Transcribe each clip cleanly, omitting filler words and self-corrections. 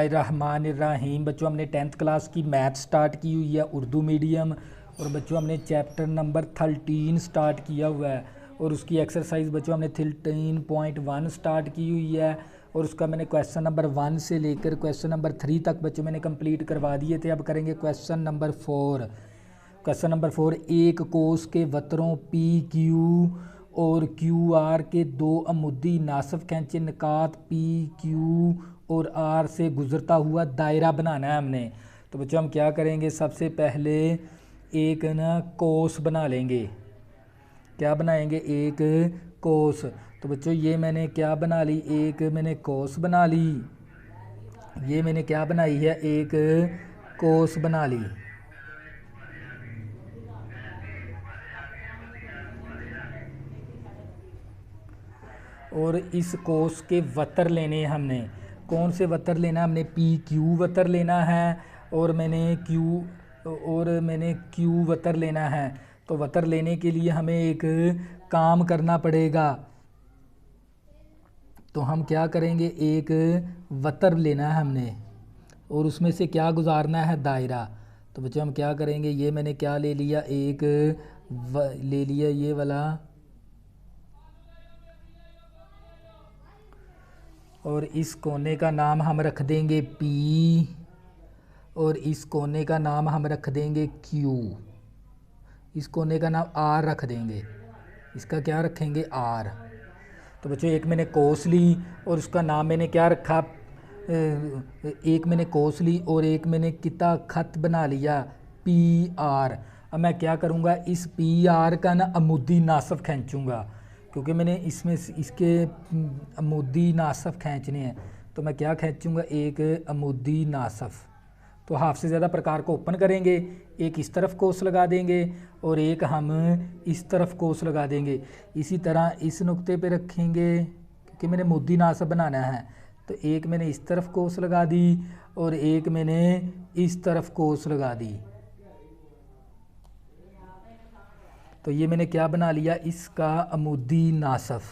रहमानिर्रहीम। बच्चों हमने 10th class की मैथ स्टार्ट की हुई है उर्दू मीडियम, और बच्चों हमने चैप्टर नंबर 13 स्टार्ट किया हुआ है, और उसकी एक्सरसाइज बच्चों हमने 13.1 स्टार्ट की हुई है, और उसका मैंने क्वेश्चन नंबर 1 से लेकर क्वेश्चन नंबर 3 तक बच्चों मैंने कंप्लीट करवा दिए थे। अब करेंगे क्वेश्चन नंबर 4। क्वेश्चन नंबर 4, एक कोस के वतरों पी क्यू और क्यू आर के दो अमुदी नासफ खींचे निकात पी क्यू और आर से गुजरता हुआ दायरा बनाना है हमने। तो बच्चों हम क्या करेंगे, सबसे पहले एक ना कोस बना लेंगे। क्या बनाएंगे? एक कोस। तो बच्चों ये मैंने क्या बना ली, एक मैंने कोस बना ली। ये मैंने क्या बनाई है, एक कोस बना ली। और इस कोस के वतर लेने हैं हमने। कौन से वतर लेना है हमने? पी क्यू वतर लेना है, और मैंने क्यू वतर लेना है। तो वतर लेने के लिए हमें एक काम करना पड़ेगा। तो हम क्या करेंगे, एक वतर लेना है हमने, और उसमें से क्या गुजारना है, दायरा। तो बच्चों हम क्या करेंगे, ये मैंने क्या ले लिया, एक ले लिया ये वाला, और इस कोने का नाम हम रख देंगे P, और इस कोने का नाम हम रख देंगे Q। इस कोने का नाम R रख देंगे। इसका क्या रखेंगे? R। तो बच्चों एक मैंने कोस ली, और उसका नाम मैंने क्या रखा, एक मैंने कोस ली और एक मैंने किता खत बना लिया PR। अब मैं क्या करूँगा, इस PR का ना अमुदी नासफ खींचूँगा, क्योंकि मैंने इसमें इसके अमुदी नासफ खींचने हैं। तो मैं क्या खींचूँगा, एक अमुदी नासफ। तो हाफ से ज़्यादा प्रकार को ओपन करेंगे, एक इस तरफ कोस लगा देंगे और एक हम इस तरफ कोस लगा देंगे। इसी तरह इस नुक्ते पे रखेंगे, क्योंकि मैंने मुद्दी नासब बनाना है। तो एक मैंने इस तरफ कोस लगा दी और एक मैंने इस तरफ कोस लगा दी। तो ये मैंने क्या बना लिया, इसका अमुदी नासफ।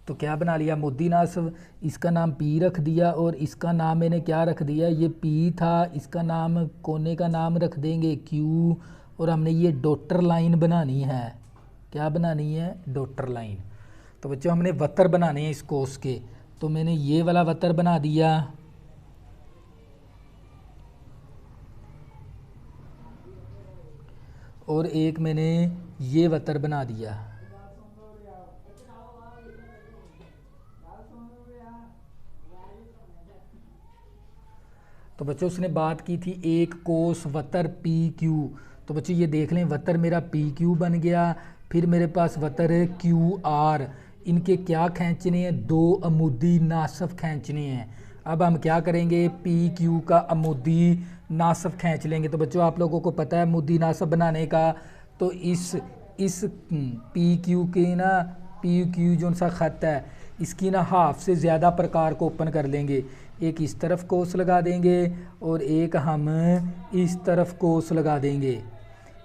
तो क्या बना लिया, मुद्दी नासब। इसका नाम P रख दिया, और इसका नाम मैंने क्या रख दिया, ये P था, इसका नाम कोने का नाम रख देंगे Q। और हमने ये डॉटर लाइन बनानी है। क्या बनानी है? Daughter line. तो बच्चों हमने वतर बनाने हैं इस कोस के। तो मैंने ये वाला वतर बना दिया, और एक मैंने ये वतर बना दिया। तो बच्चों उसने बात की थी एक कोस वतर पी क्यू। तो बच्चों ये देख लें, वतर मेरा पी क्यू बन गया। फिर मेरे पास वतर है क्यू आर। इनके क्या खींचने हैं? दो अमुदी नासफ खींचने हैं। अब हम क्या करेंगे, पी क्यू का अमुदी नासफ खींच लेंगे। तो बच्चों आप लोगों को पता है अमुदी नासफ बनाने का। तो इस पी क्यू के ना, पी क्यू जो सा ख़त है, इसकी ना हाफ से ज़्यादा प्रकार को ओपन कर लेंगे। एक इस तरफ कोस लगा देंगे और एक हम इस तरफ कोस लगा देंगे।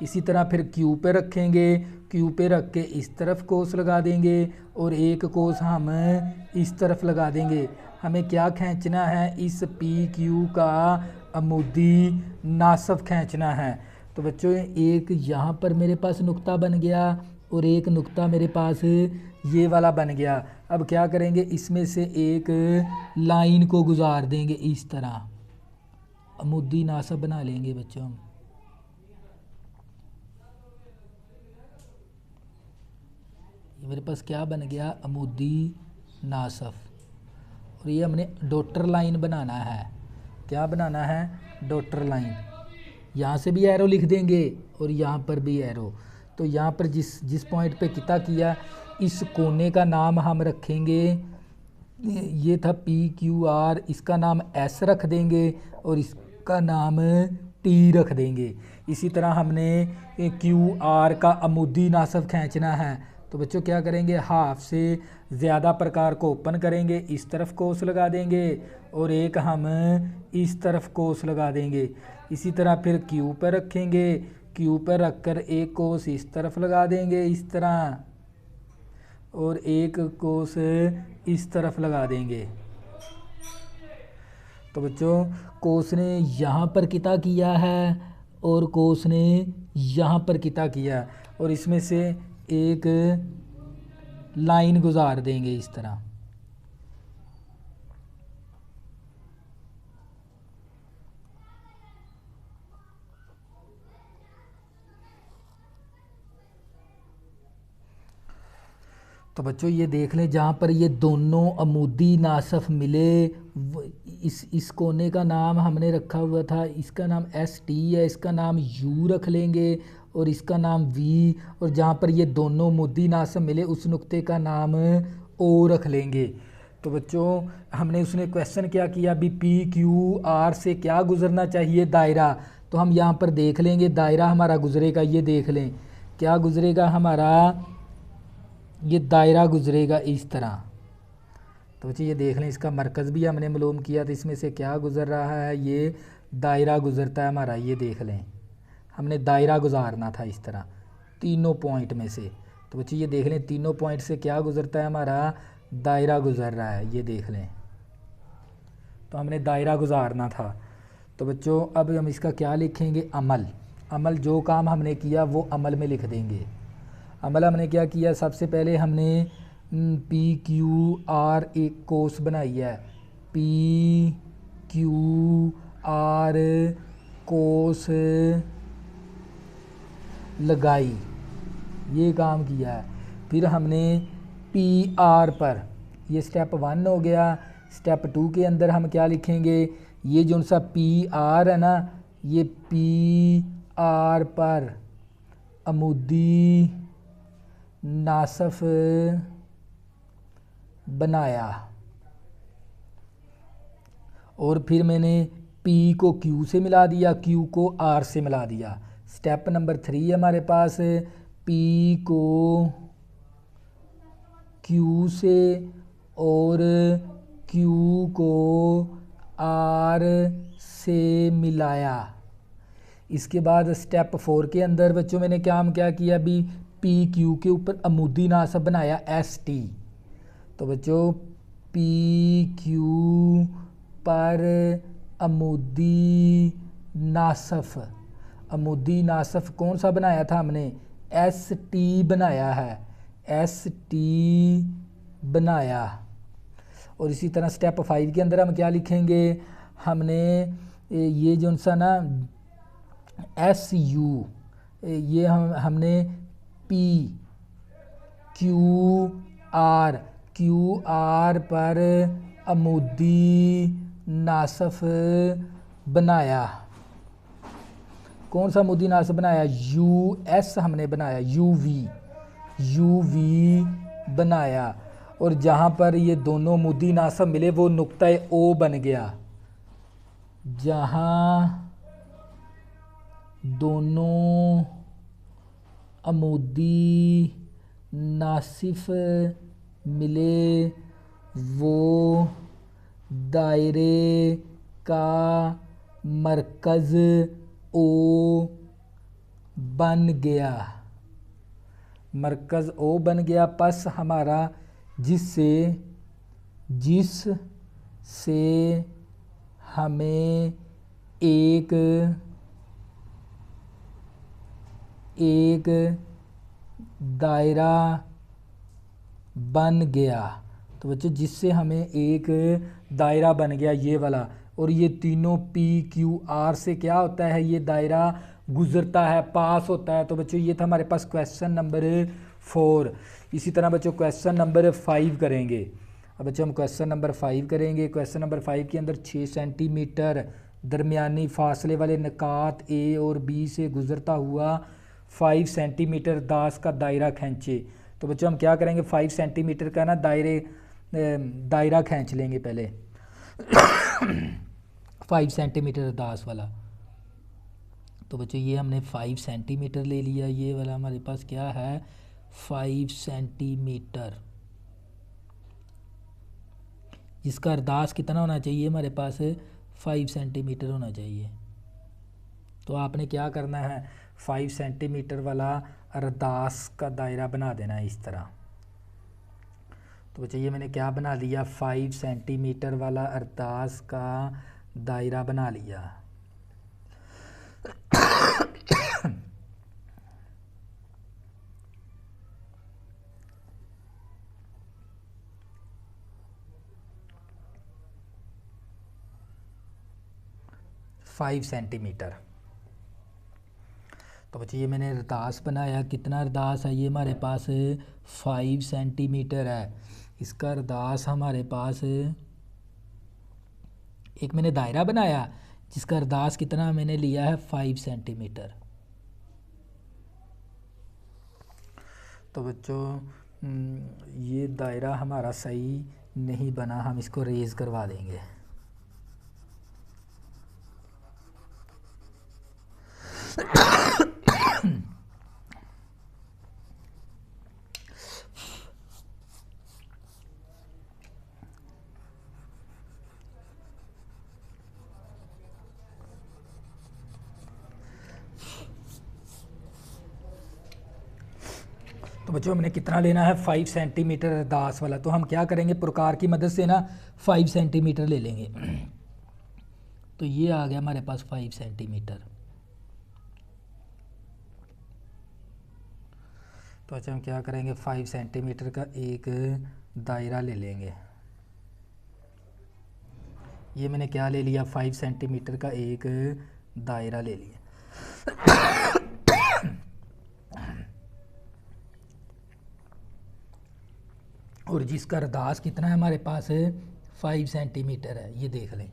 इसी तरह फिर क्यू पे रखेंगे, क्यू पे रख के इस तरफ कोस लगा देंगे और एक कोस हम इस तरफ लगा देंगे। हमें क्या खींचना है, इस पी क्यू का अमुदी नासफ खींचना है। तो बच्चों एक यहाँ पर मेरे पास नुक्ता बन गया, और एक नुक्ता मेरे पास ये वाला बन गया। अब क्या करेंगे, इसमें से एक लाइन को गुजार देंगे इस तरह, अमुदी नासब बना लेंगे बच्चों हम। ये मेरे पास क्या बन गया, अमुदी नासफ। और ये हमने डॉटर लाइन बनाना है। क्या बनाना है? Daughter line. यहाँ से भी एरो लिख देंगे और यहाँ पर भी एरो। तो यहाँ पर जिस पॉइंट पे किता किया, इस कोने का नाम हम रखेंगे, ये था PQR, इसका नाम S रख देंगे और इसका नाम T रख देंगे। इसी तरह हमने QR का अमुदी नासब खींचना है। तो बच्चों क्या करेंगे, हाफ से ज़्यादा प्रकार को ओपन करेंगे, इस तरफ कोस लगा देंगे और एक हम इस तरफ कोस लगा देंगे। इसी तरह फिर क्यू पर रखेंगे, क्यू पर रखकर एक कोस इस तरफ लगा देंगे इस तरह, और एक कोस इस तरफ लगा देंगे। तो बच्चों कोस ने यहाँ पर किता किया है और कोस ने यहाँ पर किता किया, और इसमें से एक लाइन गुजार देंगे इस तरह। तो बच्चों ये देख लें, जहाँ पर ये दोनों अमूदी नासफ मिले, इस कोने का नाम हमने रखा हुआ था, इसका नाम एस टी है, इसका नाम यू रख लेंगे और इसका नाम वी, और जहाँ पर ये दोनों अमूदी नासफ मिले उस नुक्ते का नाम ओ रख लेंगे। तो बच्चों हमने उसने क्वेश्चन क्या किया, अभी पी क्यू आर से क्या गुजरना चाहिए, दायरा। तो हम यहाँ पर देख लेंगे दायरा हमारा गुजरेगा, ये देख लें क्या गुजरेगा हमारा, ये दायरा गुजरेगा इस तरह। तो बच्चे ये देख लें, इसका मरकज़ भी हमने मालूम किया, तो इसमें से क्या गुजर रहा है, ये दायरा गुजरता है हमारा, ये देख लें हमने दायरा गुजारना था इस तरह तीनों पॉइंट में से। तो बच्चे ये देख लें तीनों पॉइंट से क्या गुजरता है हमारा, दायरा गुजर रहा है, ये देख लें। तो हमने दायरा गुजारना था। तो बच्चों अब हम इसका क्या लिखेंगे, अमल। अमल जो काम हमने किया वो अमल में लिख देंगे। अमल हमने क्या किया, सबसे पहले हमने पी क्यू आर एक कोस बनाई है, पी क्यू आर कोस लगाई, ये काम किया है। फिर हमने पी आर पर, ये स्टेप 1 हो गया। स्टेप 2 के अंदर हम क्या लिखेंगे, ये जो सा पी आर है ना, ये पी आर पर अमूदी नासफ बनाया, और फिर मैंने P को Q से मिला दिया, Q को R से मिला दिया। स्टेप नंबर 3 है हमारे पास, P को Q से और Q को R से मिलाया। इसके बाद स्टेप 4 के अंदर बच्चों मैंने काम क्या किया, अभी पी क्यू के ऊपर अमूदी नासब बनाया एस टी। तो बच्चों पी क्यू पर अमूदी नासफ, अमूदी नासफ कौन सा बनाया था हमने, एस टी बनाया है, एस टी बनाया। और इसी तरह स्टेप 5 के अंदर हम क्या लिखेंगे, हमने ये जो सा ना एस यू, ये हमने पी क्यू आर पर अमूदी नासफ बनाया। कौन सा अमूदी नासफ बनाया, यू एस हमने बनाया, यू वी बनाया। और जहाँ पर ये दोनों अमूदी नासफ मिले वो नुक्ता ओ बन गया, जहाँ दोनों अमूदी नासिफ मिले वो दायरे का मरकज़ ओ बन गया, मरकज़ ओ बन गया। पस हमारा जिससे हमें एक दायरा बन गया। तो बच्चों जिससे हमें एक दायरा बन गया ये वाला, और ये तीनों पी क्यू आर से क्या होता है, ये दायरा गुजरता है, पास होता है। तो बच्चों ये था हमारे पास क्वेश्चन नंबर 4। इसी तरह बच्चों क्वेश्चन नंबर 5 करेंगे। अब बच्चों हम क्वेश्चन नंबर 5 करेंगे। क्वेश्चन नंबर 5 के अंदर 6 सेंटीमीटर दरमियानी फासले वाले निकात ए और बी से गुजरता हुआ 5 सेंटीमीटर दास का दायरा खींचे। तो बच्चों हम क्या करेंगे, 5 सेंटीमीटर का ना दायरा खींच लेंगे पहले 5 सेंटीमीटर दास वाला। तो बच्चों ये हमने 5 सेंटीमीटर ले लिया, ये वाला हमारे पास क्या है 5 सेंटीमीटर, जिसका अरदास कितना होना चाहिए हमारे पास 5 सेंटीमीटर होना चाहिए। तो आपने क्या करना है 5 सेंटीमीटर वाला अरदास का दायरा बना देना है इस तरह। तो बच्चे ये मैंने क्या बना लिया, 5 सेंटीमीटर वाला अरदास का दायरा बना लिया। Five centimetre. तो बच्चे ये मैंने अरदास बनाया, कितना अरदास है ये हमारे पास 5 सेंटीमीटर है। इसका अरदास हमारे पास, एक मैंने दायरा बनाया जिसका अरदास कितना मैंने लिया है 5 सेंटीमीटर। तो बच्चों ये दायरा हमारा सही नहीं बना, हम इसको रेज करवा देंगे। तो बच्चों हमने कितना लेना है 5 सेंटीमीटर अरदास वाला। तो हम क्या करेंगे, प्रकार की मदद से ना 5 सेंटीमीटर ले लेंगे। तो ये आ गया हमारे पास 5 सेंटीमीटर। तो अच्छा हम क्या करेंगे, 5 सेंटीमीटर का एक दायरा ले लेंगे। ये मैंने क्या ले लिया, 5 सेंटीमीटर का एक दायरा ले लिया। और जिसका अरदास कितना है हमारे पास 5 सेंटीमीटर है, ये देख लें।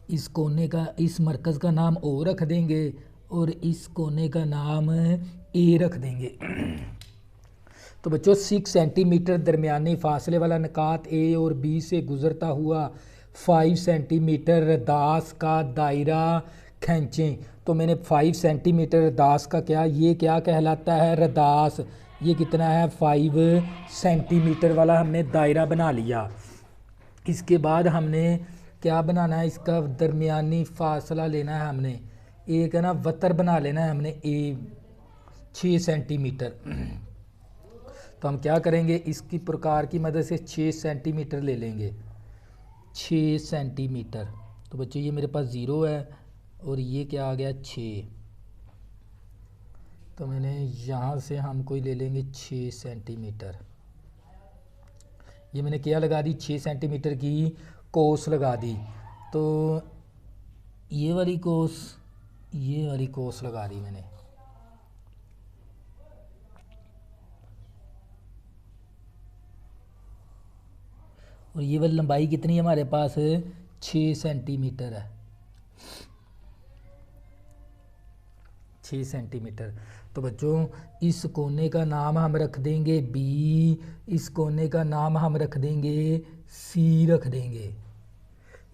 इस कोने का, इस मरकज़ का नाम ओ रख देंगे और इस कोने का नाम ए रख देंगे। तो बच्चों 6 सेंटीमीटर दरमियानी फासले वाला निकात ए और बी से गुजरता हुआ 5 सेंटीमीटर रदास का दायरा खींचें। तो मैंने 5 सेंटीमीटर रदास का क्या, ये क्या कहलाता है, रदास। ये कितना है 5 सेंटीमीटर वाला हमने दायरा बना लिया। इसके बाद हमने क्या बनाना है, इसका दरमियानी फासला लेना है हमने, एक है ना वतर बना लेना है हमने ए 6 सेंटीमीटर। तो हम क्या करेंगे, इसकी प्रकार की मदद से 6 सेंटीमीटर ले लेंगे, 6 सेंटीमीटर। तो बच्चों ये मेरे पास 0 है और ये क्या आ गया 6। तो मैंने यहाँ से हम कोई ले लेंगे 6 सेंटीमीटर। ये मैंने क्या लगा दी, 6 सेंटीमीटर की कोस लगा दी। तो ये वाली कोस लगा दी मैंने। और ये वाली लंबाई कितनी है हमारे पास 6 सेंटीमीटर है, 6 सेंटीमीटर। तो बच्चों इस कोने का नाम हम रख देंगे बी, इस कोने का नाम हम रख देंगे सी रख देंगे।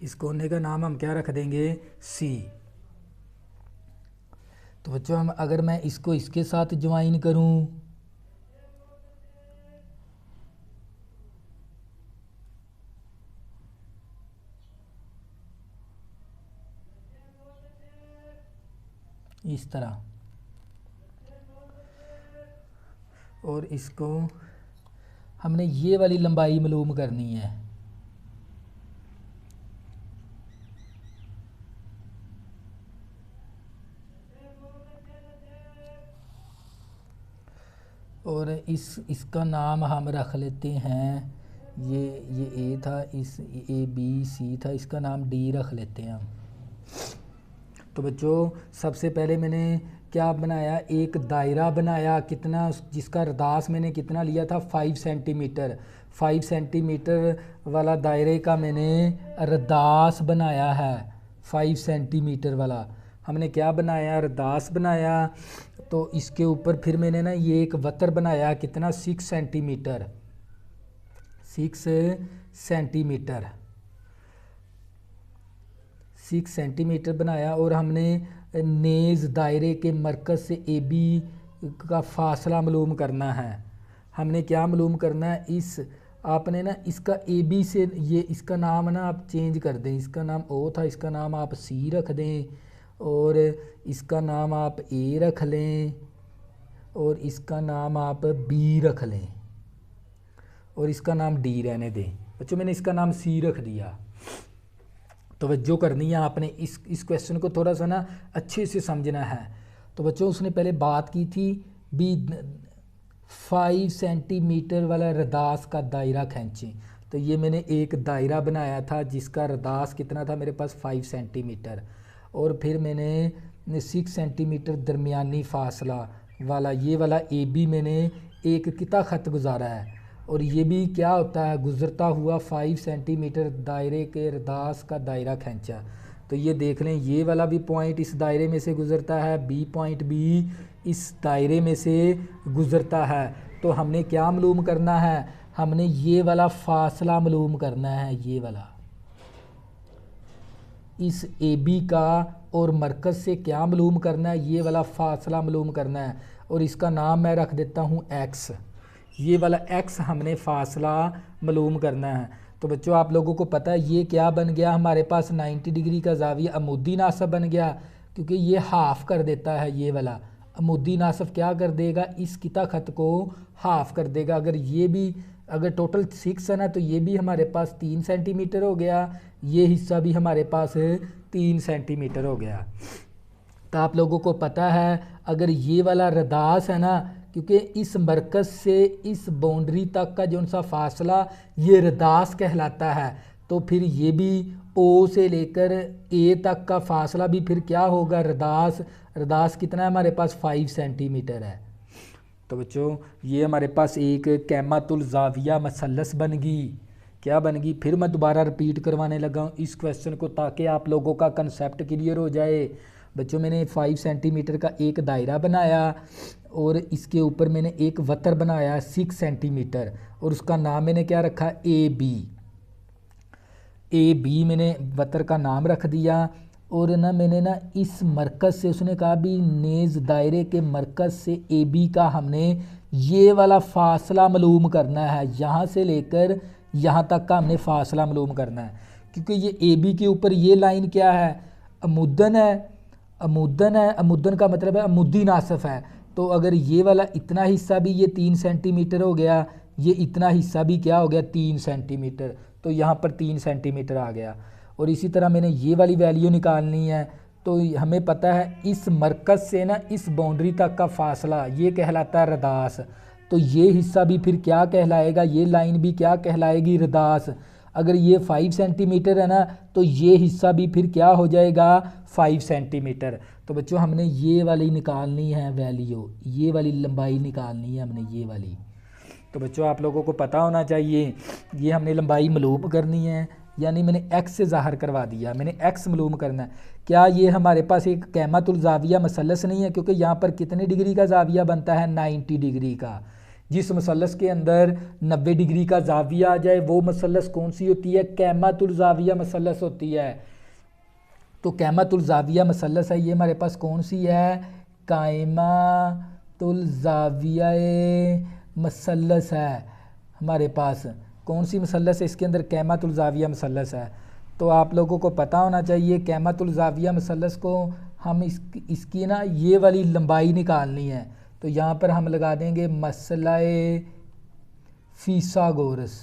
इस कोने का नाम हम क्या रख देंगे, सी। तो बच्चों हम अगर मैं इसको इसके साथ ज्वाइन करूं, इस तरह, और इसको हमने ये वाली लंबाई मालूम करनी है। और इसका नाम हम रख लेते हैं, ये ए था, इस ए बी सी था, इसका नाम डी रख लेते हैं हम। तो बच्चों सबसे पहले मैंने क्या बनाया, एक दायरा बनाया, कितना, जिसका रदास मैंने कितना लिया था 5 सेंटीमीटर। 5 सेंटीमीटर वाला दायरे का मैंने रदास बनाया है, 5 सेंटीमीटर वाला हमने क्या बनाया, रदास बनाया। तो इसके ऊपर फिर मैंने ना ये एक वतर बनाया, कितना 6 सेंटीमीटर, 6 सेंटीमीटर, 6 सेंटीमीटर बनाया। और हमने नेज़ दायरे के मरकज़ से ए बी का फासला मालूम करना है। हमने क्या मालूम करना है, इस आपने ना इसका ए बी से, ये इसका नाम ना आप चेंज कर दें, इसका नाम ओ था, इसका नाम आप सी रख दें, और इसका नाम आप ए रख लें, और इसका नाम आप बी रख लें, और इसका नाम डी रहने दें। बच्चों मैंने इसका नाम सी रख दिया। तो जो करनी है आपने इस क्वेश्चन को थोड़ा सा ना अच्छे से समझना है। तो बच्चों उसने पहले बात की थी भी 5 सेंटीमीटर वाला रदास का दायरा खींचें। तो ये मैंने एक दायरा बनाया था जिसका रदास कितना था मेरे पास 5 सेंटीमीटर, और फिर मैंने 6 सेंटीमीटर दरमियानी फासला वाला ये वाला ए बी मैंने एक किता ख़त गुजारा है, और ये भी क्या होता है, गुज़रता हुआ 5 सेंटीमीटर दायरे के रदास का दायरा खींचा। तो ये देख लें, ये वाला भी पॉइंट इस दायरे में से गुज़रता है, बी पॉइंट भी इस दायरे में से गुज़रता है। तो हमने क्या मालूम करना है, हमने ये वाला फासला मालूम करना है, ये वाला इस ए बी का और मरकज़ से क्या मालूम करना है, ये वाला फासला मालूम करना है, और इसका नाम मैं रख देता हूँ एक्स। ये वाला एक्स हमने फासला मालूम करना है। तो बच्चों आप लोगों को पता है ये क्या बन गया, हमारे पास 90 डिग्री का ज़ाविया अमूदी नासब बन गया, क्योंकि ये हाफ़ कर देता है। ये वाला अमूदी नासब क्या कर देगा, इस किता ख़त को हाफ़ कर देगा। अगर ये भी, अगर टोटल 6 है ना, तो ये भी हमारे पास 3 सेंटीमीटर हो गया, ये हिस्सा भी हमारे पास 3 सेंटीमीटर हो गया। तो आप लोगों को पता है अगर ये वाला रदास है ना, क्योंकि इस मरकज़ से इस बाउंड्री तक का जो सा फासला ये रदास कहलाता है, तो फिर ये भी ओ से लेकर ए तक का फासला भी फिर क्या होगा, रदास। रदास कितना है हमारे पास 5 सेंटीमीटर है। तो बच्चों ये हमारे पास एक कैमातुल ज़ाविया मसलस बन गई। क्या बन गई, फिर मैं दोबारा रिपीट करवाने लगा हूँ इस क्वेश्चन को ताकि आप लोगों का कंसेप्ट क्लियर हो जाए। बच्चों मैंने 5 सेंटीमीटर का एक दायरा बनाया, और इसके ऊपर मैंने एक वतर बनाया 6 सेंटीमीटर, और उसका नाम मैंने क्या रखा, ए बी। ए बी मैंने वतर का नाम रख दिया, और ना मैंने ना इस मरकज़ से, उसने कहा भी नेज़ दायरे के मरकज़ से ए बी का हमने ये वाला फासला मालूम करना है, यहाँ से लेकर यहाँ तक का हमने फासला मालूम करना है। क्योंकि ये ए बी के ऊपर ये लाइन क्या है, अमुदन है। अमुदन है, अमुदन का मतलब है अमुदी नासफ है। तो अगर ये वाला इतना हिस्सा भी ये 3 सेंटीमीटर हो गया, ये इतना हिस्सा भी क्या हो गया, 3 सेंटीमीटर, तो यहाँ पर 3 सेंटीमीटर आ गया। और इसी तरह मैंने ये वाली वैल्यू निकालनी है। तो हमें पता है इस मरकज़ से ना इस बाउंड्री तक का फासला ये कहलाता है रदास। तो ये हिस्सा भी फिर क्या कहलाएगा, ये लाइन भी क्या कहलाएगी, रदास। अगर ये 5 सेंटीमीटर है ना, तो ये हिस्सा भी फिर क्या हो जाएगा, 5 सेंटीमीटर। तो बच्चों हमने ये वाली निकालनी है वैल्यू, ये वाली लंबाई निकालनी है हमने, ये वाली। तो बच्चों आप लोगों को पता होना चाहिए ये हमने लंबाई मालूम करनी है, यानी मैंने एक्स से ज़ाहिर करवा दिया, मैंने एक्स मालूम करना है। क्या ये हमारे पास एक कैमातुल ज़ाविया मसलस नहीं है, क्योंकि यहाँ पर कितने डिग्री का ज़ाविया बनता है, 90 डिग्री का। जिस मसलस के अंदर 90 डिग्री का ज़ाविया आ जाए वो मसलस कौन सी होती है, कैमातुल ज़ाविया मसलस होती है। तो कैमातुल ज़ाविया मसलस है, ये हमारे पास कौन सी है, कायमातुल ज़ाविया मसलस है हमारे पास। कौन सी मसलस है, इसके अंदर कैमातुल ज़ाविया मसलस है। तो आप लोगों को पता होना चाहिए कैमातुल ज़ाविया मसलस को हम इसकी ना ये वाली लंबाई निकालनी है। तो यहाँ पर हम लगा देंगे मसलाए फीसागोरस,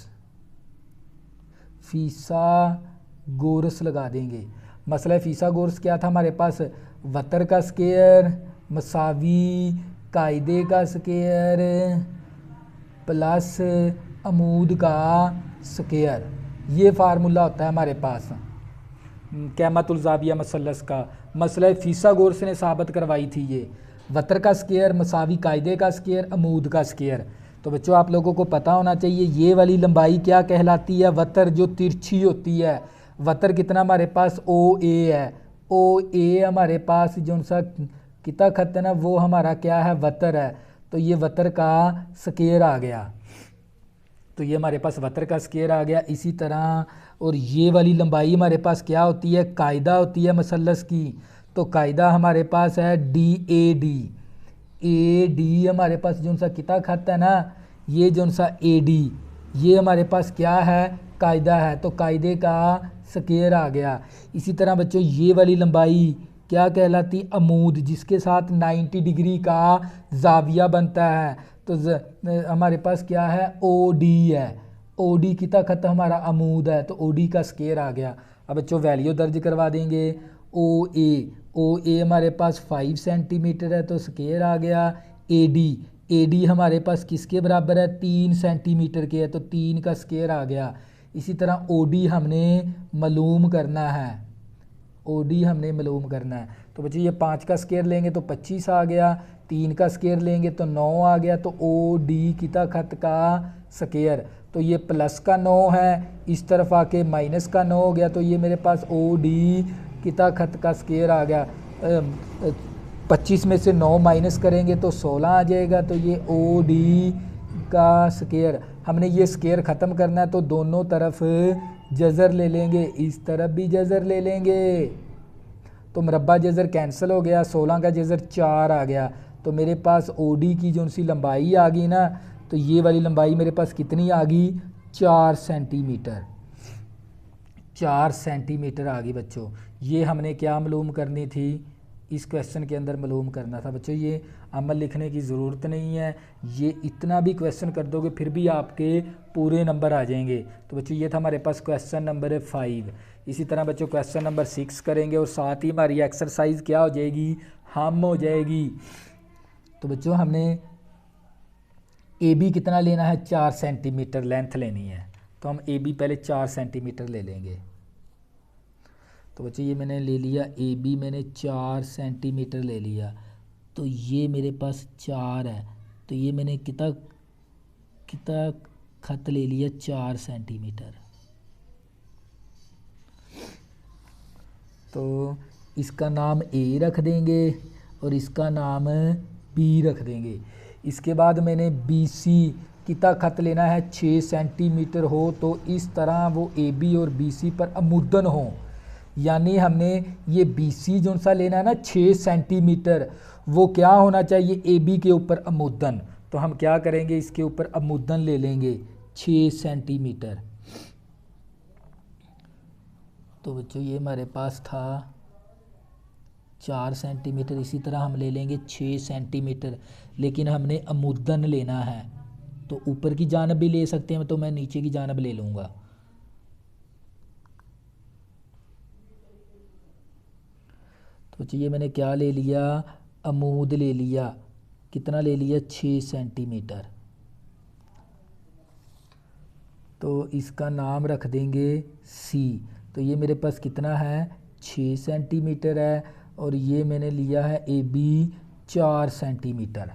फीसागोरस लगा देंगे। मसला फीसागोरस क्या था हमारे पास, वतर का स्केयर मसावी कायदे का स्केयर प्लस अमूद का स्केयर, ये फार्मूला होता है हमारे पास कैमातुल ज़ाविया मसलस का। मसला फीसागोरस ने साबित करवाई थी ये, वतर का स्केयर मसावी कायदे का स्केयर अमूद का स्केयर। तो बच्चों आप लोगों को पता होना चाहिए ये वाली लंबाई क्या कहलाती है, वतर जो तिरछी होती है। वतर कितना हमारे पास, ओ ए है। ओ ए हमारे पास जो सा किता खत है ना वो हमारा क्या है, वतर है। तो ये वतर का स्केयर आ गया, तो ये हमारे पास वतर का स्केयर आ गया। इसी तरह और ये वाली लंबाई हमारे पास क्या होती है, कायदा होती है मसलस की। तो कायदा हमारे पास है DAD। AD हमारे पास जो सा कितना खत है ना, ये जो सा AD, ये हमारे पास क्या है, कायदा है, तो कायदे का स्क्वायर आ गया। इसी तरह बच्चों ये वाली लंबाई क्या कहलाती, अमूद, जिसके साथ 90 डिग्री का जाविया बनता है। तो हमारे पास क्या है, OD है। OD कितना खत हमारा अमूद है, तो OD का स्क्वायर आ गया। अब बच्चों वैल्यू दर्ज करवा देंगे। OA हमारे पास 5 सेंटीमीटर है, तो स्क्वायर आ गया। AD हमारे पास किसके बराबर है, 3 सेंटीमीटर के है, तो 3 का स्क्वायर आ गया। इसी तरह OD हमने मालूम करना है, OD हमने मालूम करना है। तो बच्चों ये 5 का स्क्वायर लेंगे तो 25 आ गया, 3 का स्क्वायर लेंगे तो 9 आ गया। तो OD कितना खत का स्क्वायर, तो ये प्लस का 9 है, इस तरफ आके माइनस का 9 हो गया, तो ये मेरे पास OD कितना खत का स्क्वायर आ गया। 25 में से 9 माइनस करेंगे तो 16 आ जाएगा, तो ये OD का स्क्वायर। हमने ये स्क्वायर ख़त्म करना है, तो दोनों तरफ जज़र ले लेंगे, इस तरफ भी जज़र ले लेंगे, तो मरबा जज़र कैंसिल हो गया, 16 का जज़र 4 आ गया। तो मेरे पास OD की जो सी लंबाई आ गई ना, तो ये वाली लंबाई मेरे पास कितनी आ गई, 4 सेंटीमीटर, 4 सेंटीमीटर आ गई बच्चों। ये हमने क्या मालूम करनी थी, इस क्वेश्चन के अंदर मालूम करना था बच्चों। ये अमल लिखने की ज़रूरत नहीं है, ये इतना भी क्वेश्चन कर दोगे फिर भी आपके पूरे नंबर आ जाएंगे। तो बच्चों ये था हमारे पास क्वेश्चन नंबर 5। इसी तरह बच्चों क्वेश्चन नंबर 6 करेंगे और साथ ही हमारी एक्सरसाइज क्या हो जाएगी, हम हो जाएगी। तो बच्चों हमने AB कितना लेना है, 4 सेंटीमीटर लेंथ लेनी है, तो हम AB पहले 4 सेंटीमीटर ले लेंगे। तो बच्चों ये मैंने ले लिया, AB मैंने 4 सेंटीमीटर ले लिया, तो ये मेरे पास 4 है, तो ये मैंने कितना कितना खत ले लिया, 4 सेंटीमीटर। तो इसका नाम A रख देंगे और इसका नाम B रख देंगे। इसके बाद मैंने BC कितना खत लेना है, 6 सेंटीमीटर हो, तो इस तरह वो AB और BC पर अमुदन हो, यानी हमने ये BC जो सा लेना है ना 6 सेंटीमीटर, वो क्या होना चाहिए, AB के ऊपर अमुदन। तो हम क्या करेंगे, इसके ऊपर अमुदन ले लेंगे 6 सेंटीमीटर। तो बच्चों ये हमारे पास था 4 सेंटीमीटर, इसी तरह हम ले लेंगे 6 सेंटीमीटर, लेकिन हमने अमुदन लेना है, तो ऊपर की जानब भी ले सकते हैं, तो मैं नीचे की जानब ले लूँगा। तो ये मैंने क्या ले लिया, अमूद ले लिया, कितना ले लिया, 6 सेंटीमीटर। तो इसका नाम रख देंगे C। तो ये मेरे पास कितना है, 6 सेंटीमीटर है, और ये मैंने लिया है AB 4 सेंटीमीटर।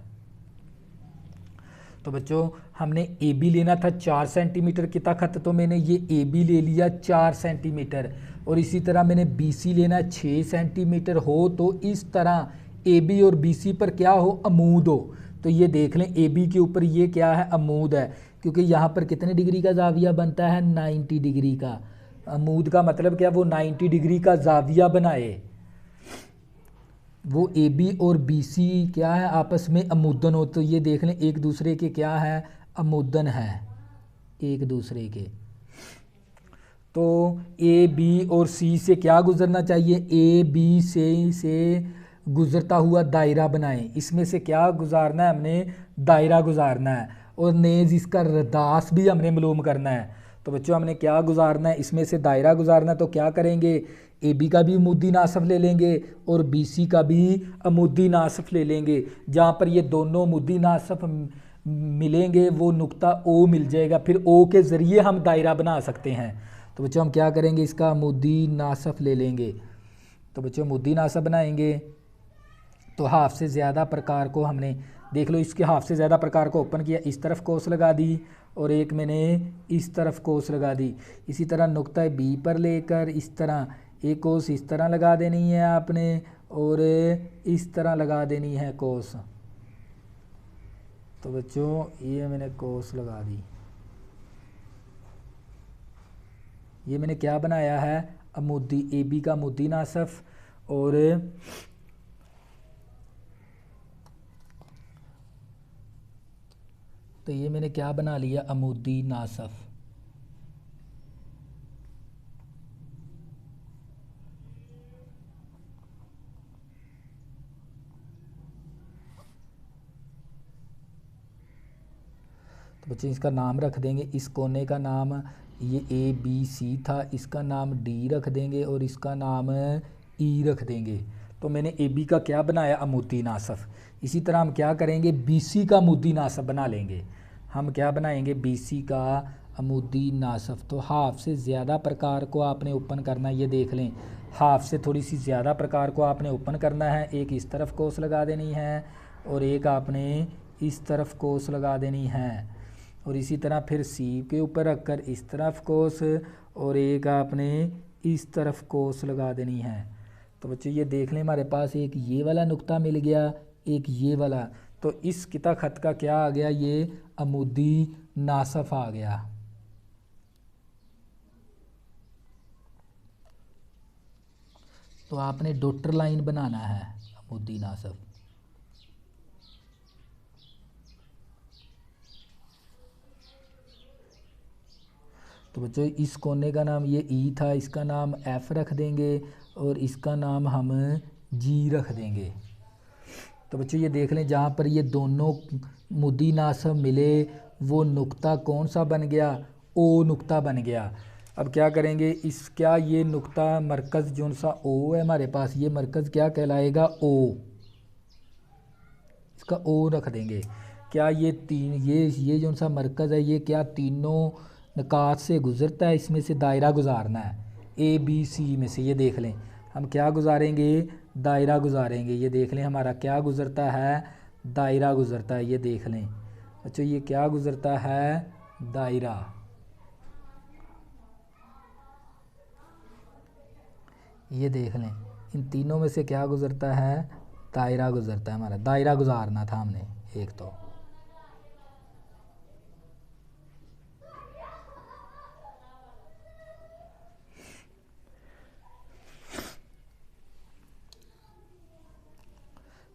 तो बच्चों हमने AB लेना था 4 सेंटीमीटर कितना खत, तो मैंने ये AB ले लिया 4 सेंटीमीटर, और इसी तरह मैंने BC लेना 6 सेंटीमीटर हो, तो इस तरह AB और BC पर क्या हो, अमूद हो। तो ये देख लें AB के ऊपर ये क्या है, अमूद है, क्योंकि यहाँ पर कितने डिग्री का जाविया बनता है, 90 डिग्री का। अमूद का मतलब क्या, वो 90 डिग्री का जाविया बनाए, वो AB और BC क्या है, आपस में अमुदन हो। तो ये देख लें एक दूसरे के क्या है, अमुदन है एक दूसरे के। तो AB और C से क्या गुजरना चाहिए, AB से गुजरता हुआ दायरा बनाएं, इसमें से क्या गुजारना है, हमने दायरा गुजारना है, और नेज़ इसका रदास भी हमने मालूम करना है। तो बच्चों हमने क्या गुजारना है, इसमें से दायरा गुजारना, तो क्या करेंगे, AB का भी अमूदी नासफ ले लेंगे और BC का भी अमूदी नासफ ले लेंगे। जहाँ पर ये दोनों अमूदी नासफ मिलेंगे वो नुक्ता O मिल जाएगा, फिर O के ज़रिए हम दायरा बना सकते हैं। तो बच्चों हम क्या करेंगे, इसका अमूदी नासफ ले लेंगे। तो बच्चों अमूदी नासफ बनाएंगे, तो हाफ से ज़्यादा प्रकार को हमने देख लो, इसके हाफ से ज़्यादा प्रकार को ओपन किया, इस तरफ कोस लगा दी, और एक मैंने इस तरफ कोस लगा दी। इसी तरह नुक्ता B पर लेकर इस तरह एक कोस इस तरह लगा देनी है आपने, और इस तरह लगा देनी है कोस। तो बच्चों ये मैंने कोस लगा दी, ये मैंने क्या बनाया है, अमूदी AB का अमूदी नासफ, और तो ये मैंने क्या बना लिया, अमूदी नासफ। तो बच्चे इसका नाम रख देंगे, इस कोने का नाम ये ABC था, इसका नाम D रख देंगे और इसका नाम E रख देंगे। तो मैंने AB का क्या बनाया, अमूदी नासफ। इसी तरह हम क्या करेंगे, BC का अमूदी नासफ बना लेंगे। हम क्या बनाएंगे, BC का अमूदी नासफ। तो हाफ से ज़्यादा प्रकार को आपने ओपन करना है, ये देख लें, हाफ से थोड़ी सी ज़्यादा प्रकार को आपने ओपन करना है। एक इस तरफ कोस लगा देनी है और एक आपने इस तरफ कोस लगा देनी है। और इसी तरह फिर C के ऊपर रखकर इस तरफ कोस और एक आपने इस तरफ कोस लगा देनी है। तो बच्चों ये देख लें, हमारे पास एक ये वाला नुक्ता मिल गया, एक ये वाला। तो इस किता खत का क्या आ गया, ये अमूदी नासफ आ गया। तो आपने डॉटर लाइन बनाना है, अमूदी नासफ। तो बच्चों इस कोने का नाम ये E था, इसका नाम F रख देंगे और इसका नाम हम G रख देंगे। तो बच्चों ये देख लें, जहाँ पर ये दोनों मुद्दी नासब मिले वो नुक्ता कौन सा बन गया, O नुक्ता बन गया। अब क्या करेंगे, इस क्या ये नुक्ता मरकज़ जो सा O है हमारे पास, ये मरकज़ क्या कहलाएगा, O, इसका O रख देंगे। क्या ये तीन ये जो सा मरकज़ है ये क्या तीनों निकात से गुज़रता है, इसमें से दायरा गुजारना है, ABC में से। ये देख लें हम क्या गुजारेंगे, दायरा गुजारेंगे। ये देख लें हमारा क्या गुज़रता है, दायरा गुज़रता है। ये देख लें अच्छा, ये क्या गुज़रता है, दायरा। ये देख लें इन तीनों में से क्या गुज़रता है, दायरा गुज़रता है। हमारा दायरा गुजारना था हमने एक। तो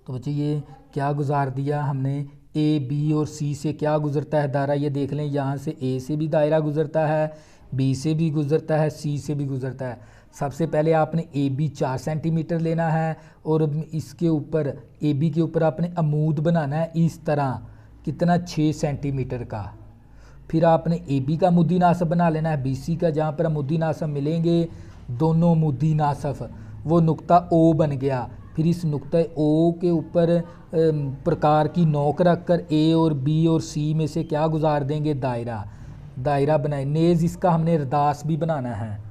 बच्चे ये क्या गुजार दिया हमने, A, B और C से क्या गुज़रता है दायरा। ये देख लें यहाँ से A से भी दायरा गुज़रता है, B से भी गुज़रता है, C से भी गुज़रता है। सबसे पहले आपने AB 4 सेंटीमीटर लेना है और इसके ऊपर AB के ऊपर आपने अमूद बनाना है इस तरह, कितना 6 सेंटीमीटर का। फिर आपने AB का मुद्दी नासब बना लेना है BC का, जहाँ पर मुद्दी नासब मिलेंगे दोनों मुद्दी नासब, वो नुक्ता O बन गया। फिर इस नुक्ता O के ऊपर प्रकार की नोक रखकर A और B और C में से क्या गुजार देंगे, दायरा। दायरा बनाए, नेज़ इसका हमने रदास भी बनाना है।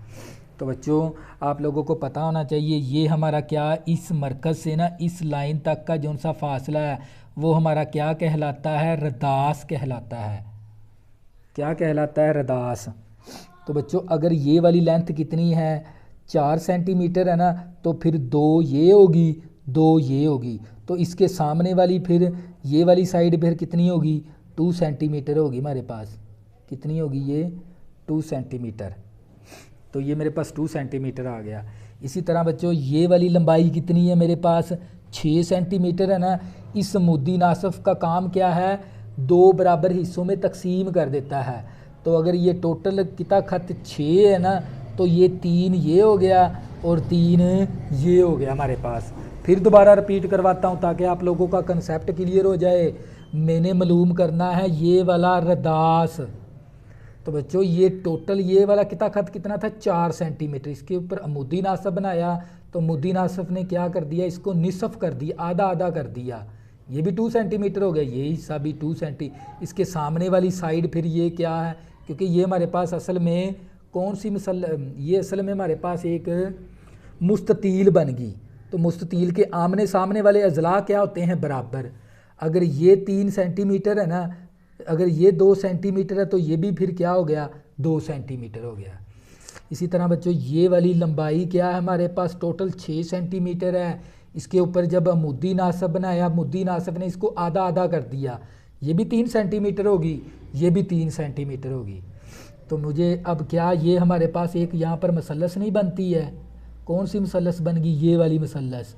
तो बच्चों आप लोगों को पता होना चाहिए ये हमारा क्या, इस मरकज़ से ना इस लाइन तक का जो सा फासला है वो हमारा क्या कहलाता है, रदास कहलाता है। क्या कहलाता है, रदास। तो बच्चों अगर ये वाली लेंथ कितनी है, 4 सेंटीमीटर है ना, तो फिर 2 ये होगी, 2 ये होगी। तो इसके सामने वाली फिर ये वाली साइड फिर कितनी होगी, 2 सेंटीमीटर होगी हमारे पास। कितनी होगी ये, 2 सेंटीमीटर। तो ये मेरे पास 2 सेंटीमीटर आ गया। इसी तरह बच्चों ये वाली लंबाई कितनी है मेरे पास, 6 सेंटीमीटर है ना। इस मुद्दी नासफ का काम क्या है, 2 बराबर हिस्सों में तकसीम कर देता है। तो अगर ये टोटल कितना खत 6 है ना, तो ये 3 ये हो गया और 3 ये हो गया हमारे पास। फिर दोबारा रिपीट करवाता हूँ ताकि आप लोगों का कंसेप्ट क्लियर हो जाए। मैंने मालूम करना है ये वाला रदास। तो बच्चों ये टोटल ये वाला कितना खत कितना था, 4 सेंटीमीटर। इसके ऊपर अमूदी नासब बनाया तो मुद्दी नासब ने क्या कर दिया, इसको निसफ कर दिया, आधा आधा कर दिया। ये भी 2 सेंटीमीटर हो गया, ये हिस्सा भी 2 सेंटी। इसके सामने वाली साइड फिर ये क्या है, क्योंकि ये हमारे पास असल में कौन सी मिसल, ये असल में हमारे पास एक मुस्ततील बन गई। तो मुस्ततील के आमने सामने वाले अजला क्या होते हैं, बराबर। अगर ये 3 सेंटीमीटर है ना, अगर ये 2 सेंटीमीटर है तो ये भी फिर क्या हो गया, 2 सेंटीमीटर हो गया। इसी तरह बच्चों ये वाली लंबाई क्या है हमारे पास, टोटल 6 सेंटीमीटर है। इसके ऊपर जब मुद्दी नासब बनाया, मुद्दी नासब ने इसको आधा आधा कर दिया, ये भी 3 सेंटीमीटर होगी, ये भी 3 सेंटीमीटर होगी। तो मुझे अब क्या, ये हमारे पास एक यहाँ पर मसलस नहीं बनती है, कौन सी मसलस बन गई? ये वाली मसलस,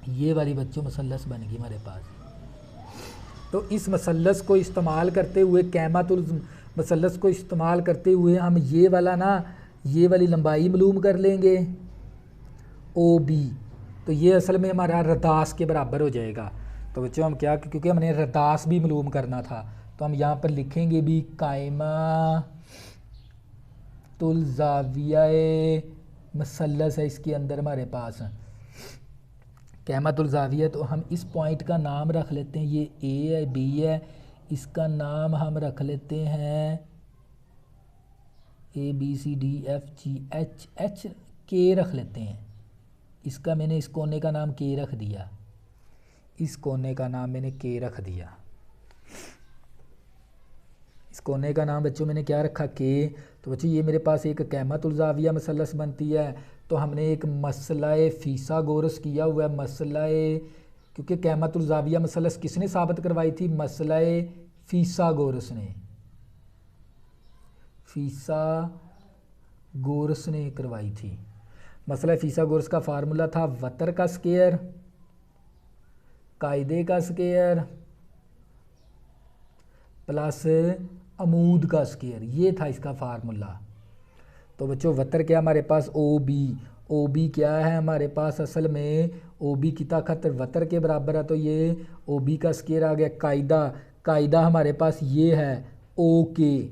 ये वाली बच्चों मसलस बन गई हमारे पास। तो इस मसलस को इस्तेमाल करते हुए, कैमातुल मसलस को इस्तेमाल करते हुए हम ये वाला ना, ये वाली लंबाई मालूम कर लेंगे ओ बी। तो ये असल में हमारा रदास के बराबर हो जाएगा। तो बच्चों हम क्या, क्योंकि हमने रदास भी मालूम करना था, तो हम यहाँ पर लिखेंगे भी कायमातुल ज़ाविया मसलस है इसके अंदर हमारे पास कैमातुल ज़ाविया। तो हम इस पॉइंट का नाम रख लेते हैं, ये ए है, बी है, इसका नाम हम रख लेते हैं A B C D F G H, H के रख लेते हैं। इसका मैंने इस कोने का नाम के रख दिया, इस कोने का नाम मैंने के रख दिया। इस कोने का नाम बच्चों मैंने क्या रखा? के। तो बच्चों ये मेरे पास एक कैमातुल ज़ाविया मसलस बनती है। तो हमने एक मसलाए फ़ीसागोरस किया हुआ है, मसलाए, क्योंकि कैमातुल ज़ाविया मसलस किसने साबित करवाई थी? मसलाए फ़ीसागोरस ने, फ़ीसागोरस ने करवाई थी। मसला फ़ीसागोरस का फार्मूला था वतर का स्केयर, कायदे का स्केयर प्लस अमूद का स्केयर, ये था इसका फार्मूला। तो बच्चों वतर क्या हमारे पास? O B. ओ बी क्या है हमारे पास? असल में ओ बी की ताकत वतर के बराबर है, तो ये ओ बी का स्केयर आ गया। कायदा, कायदा हमारे पास ये है ओ के,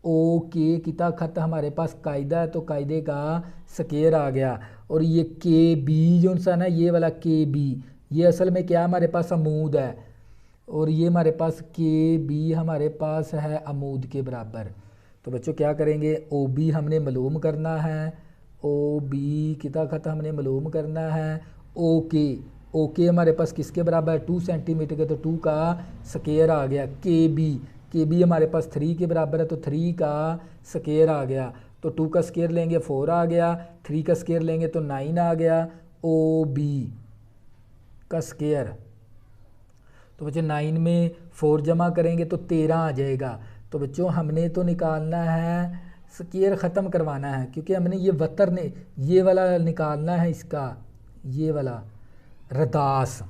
ओ के की ताकत हमारे पास कायदा है, तो कायदे का स्केयर आ गया। और ये के बी जो सा ना, ये वाला के बी, ये असल में क्या हमारे पास? अमूद है, और ये हमारे पास के बी हमारे पास है अमूद के बराबर। तो बच्चों क्या करेंगे? ओ बी हमने मालूम करना है, ओ बी की ताकत हमने मालूम करना है। ओ के हमारे पास किसके बराबर है? 2 सेंटीमीटर के, तो 2 का स्केयर आ गया। के बी हमारे पास 3 के बराबर है, तो 3 का स्केयर आ गया। तो 2 का स्केयर लेंगे 4 आ गया, 3 का स्केयर लेंगे तो 9 आ गया। ओ बी का स्केयर, तो बच्चों 9 में 4 जमा करेंगे तो 13 आ जाएगा। तो बच्चों हमने तो निकालना है, स्केयर ख़त्म करवाना है, क्योंकि हमने ये वतर ने ये वाला निकालना है, इसका ये वाला रदास,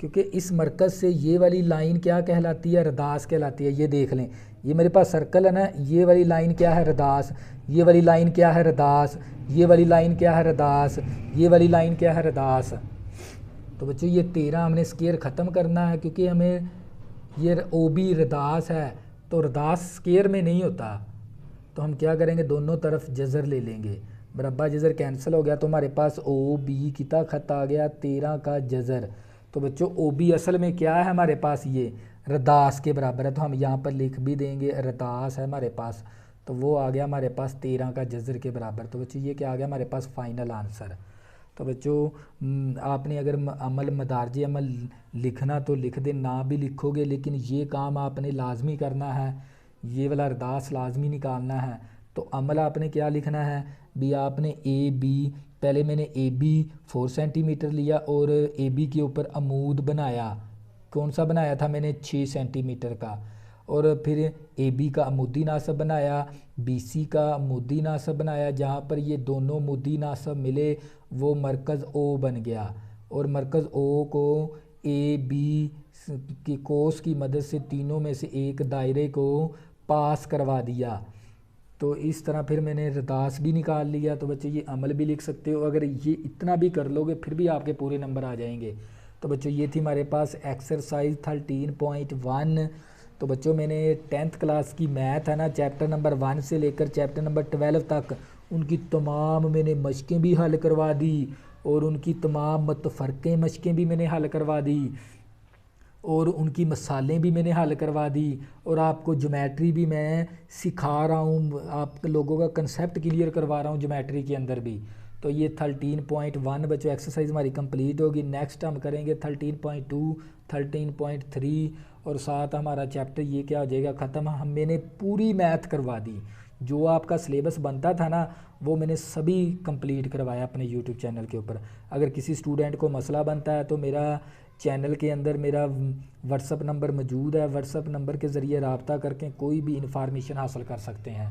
क्योंकि इस मरकज़ से ये वाली लाइन क्या कहलाती है? रदास कहलाती है। ये देख लें, ये मेरे पास सर्कल है ना, ये वाली लाइन क्या है? रदास। ये वाली लाइन क्या है? रदास। ये वाली लाइन क्या है? रदास। ये वाली लाइन क्या है? रदास। तो बच्चों ये 13 हमने स्केयर ख़त्म करना है, क्योंकि हमें ये ओ बी रदास है, तो रदास स्केयर में नहीं होता। तो हम क्या करेंगे? दोनों तरफ जज़र ले लेंगे, मरबा जज़र कैंसिल हो गया, तो हमारे पास ओ बी की ताकत आ गया 13 का जज़र। तो बच्चों ओ बी असल में क्या है हमारे पास? ये रदास के बराबर है, तो हम यहाँ पर लिख भी देंगे रदास है हमारे पास, तो वो आ गया हमारे पास 13 का जज़र के बराबर। तो बच्चों ये क्या आ गया हमारे पास? Final answer. तो बच्चों आपने अगर अमल मदारज अमल लिखना तो लिख दे, ना भी लिखोगे लेकिन ये काम आपने लाजमी करना है, ये वाला रदास लाजमी निकालना है। तो अमल आपने क्या लिखना है भी? आपने ए बी, पहले मैंने ए बी 4 सेंटीमीटर लिया और ए बी के ऊपर अमूद बनाया। कौन सा बनाया था मैंने? 6 सेंटीमीटर का। और फिर ए बी का अमूदी नासब बनाया, बी सी का अमूदी नासब बनाया, जहाँ पर ये दोनों अमूदी नासब मिले वो मरकज़ ओ बन गया। और मरकज़ ओ को ए बी की कोस की मदद से तीनों में से एक दायरे को पास करवा दिया। तो इस तरह फिर मैंने रदास भी निकाल लिया। तो बच्चे ये अमल भी लिख सकते हो, अगर ये इतना भी कर लोगे फिर भी आपके पूरे नंबर आ जाएंगे। तो बच्चों ये थी हमारे पास एक्सरसाइज 13.1। तो बच्चों मैंने 10th क्लास की मैथ है ना, चैप्टर नंबर 1 से लेकर चैप्टर नंबर 12 तक उनकी तमाम मैंने मशकें भी हल करवा दी, और उनकी तमाम मतफ़रक़े मशकें भी मैंने हल करवा दी, और उनकी मसालें भी मैंने हल करवा दी, और आपको ज्योमेट्री भी मैं सिखा रहा हूँ, आप लोगों का कंसेप्ट क्लियर करवा रहा हूँ ज्योमेट्री के अंदर भी। तो ये 13.1 बच्चों एक्सरसाइज हमारी कंप्लीट होगी। नेक्स्ट हम करेंगे 13.2, 13.3, और साथ हमारा चैप्टर ये क्या हो जाएगा ख़त्म। हम मैंने पूरी मैथ करवा दी, जो आपका सिलेबस बनता था ना वो मैंने सभी कंप्लीट करवाया अपने यूट्यूब चैनल के ऊपर। अगर किसी स्टूडेंट को मसला बनता है तो मेरा चैनल के अंदर मेरा व्हाट्सअप नंबर मौजूद है, व्हाट्सअप नंबर के ज़रिए रब्ता करके कोई भी इंफॉर्मेशन हासिल कर सकते हैं।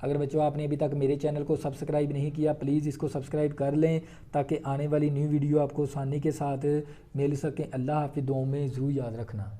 अगर बच्चों आपने अभी तक मेरे चैनल को सब्सक्राइब नहीं किया, प्लीज़ इसको सब्सक्राइब कर लें ताकि आने वाली न्यू वीडियो आपको आसानी के साथ मिल सके। अल्लाह हाफिज़, दुआओं में ज़रूर याद रखना।